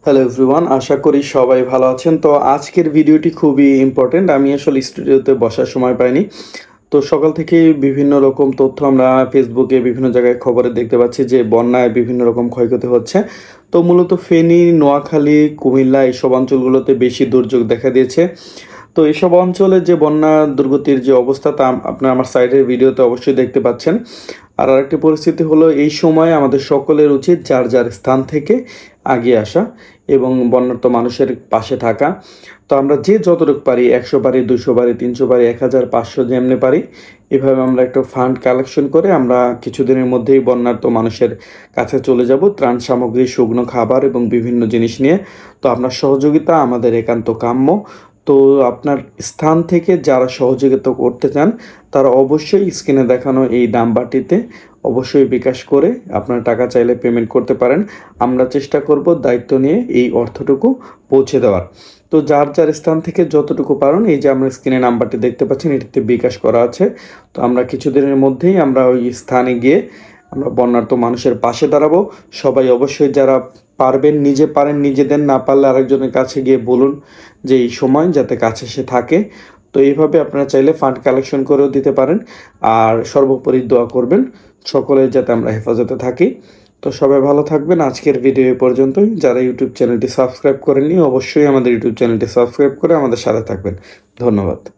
Hello everyone, আশা করি সবাই ভালো আছেন। তো আজকের ভিডিওটি খুবই ইম্পর্টেন্ট। আমি আসলে স্টুডিওতে বসার সময় পাইনি। তো সকাল থেকেই বিভিন্ন রকম তথ্য আমরা ফেসবুকে বিভিন্ন জায়গায় খবরে দেখতে পাচ্ছি যে বন্যায় বিভিন্ন রকম ক্ষয়ক্ষতি হচ্ছে। তো মূলত ফেনী, নোয়াখালী, কুমিল্লা এসব অঞ্চলগুলোতে বেশি দুর্যোগ দেখা দিয়েছে। তো এসব অঞ্চলে যে বন্যা দুর্গতির যে অবস্থা তা আপনারা আমার সাইডের ভিডিওতে অবশ্যই দেখতে পাচ্ছেন। আর আরেকটি পরিস্থিতি হলো, এই সময় আমাদের সকলের উচিত যার যার স্থান থেকে আগিয়ে আসা এবং বন্যার্ত মানুষের পাশে থাকা। তো আমরা যে যতটুকু পারি, 100 পারি, 200 পারি, 300 পারি, 1000, 500 যেমনি পারি, এভাবে আমরা একটা ফান্ড কালেকশন করে আমরা কিছুদিনের মধ্যেই বন্যার্ত মানুষের কাছে চলে যাব ত্রাণ সামগ্রী, শুকনো খাবার এবং বিভিন্ন জিনিস নিয়ে। তো আপনার সহযোগিতা আমাদের একান্ত কাম্য। তো আপনার স্থান থেকে যারা সহযোগিতা করতে চান তারা অবশ্যই স্ক্রিনে দেখানো এই নাম্বারটিতে অবশ্যই বিকাশ করে আপনার টাকা চাইলে পেমেন্ট করতে পারেন। আমরা চেষ্টা করব দায়িত্ব নিয়ে এই অর্থটুকু পৌঁছে দেওয়ার। তো যার যার স্থান থেকে যতটুকু পারেন, এই যে আমরা স্ক্রিনে নাম্বারটি দেখতে পাচ্ছেন, এটিতে বিকাশ করা আছে। তো আমরা কিছুদিনের মধ্যেই আমরা ওই স্থানে গিয়ে আমরা বন্যার্ত মানুষের পাশে দাঁড়াবো। সবাই অবশ্যই যারা পারবেন, নিজে পারেন নিজে দেন, না পারলে আরেকজনের কাছে গিয়ে বলুন যে এই সময় যাতে কাছে সে থাকে। তো এইভাবে আপনারা চাইলে ফান্ড কালেকশন করেও দিতে পারেন। আর সর্বোপরি দোয়া করবেন সকলের যাতে আমরা হেফাজতে থাকি। তো সবাই ভালো থাকবেন। আজকের ভিডিও এ পর্যন্তই। যারা ইউটিউব চ্যানেলটি সাবস্ক্রাইব করেননি অবশ্যই আমাদের ইউটিউব চ্যানেলটি সাবস্ক্রাইব করে আমাদের সাথে থাকবেন। ধন্যবাদ।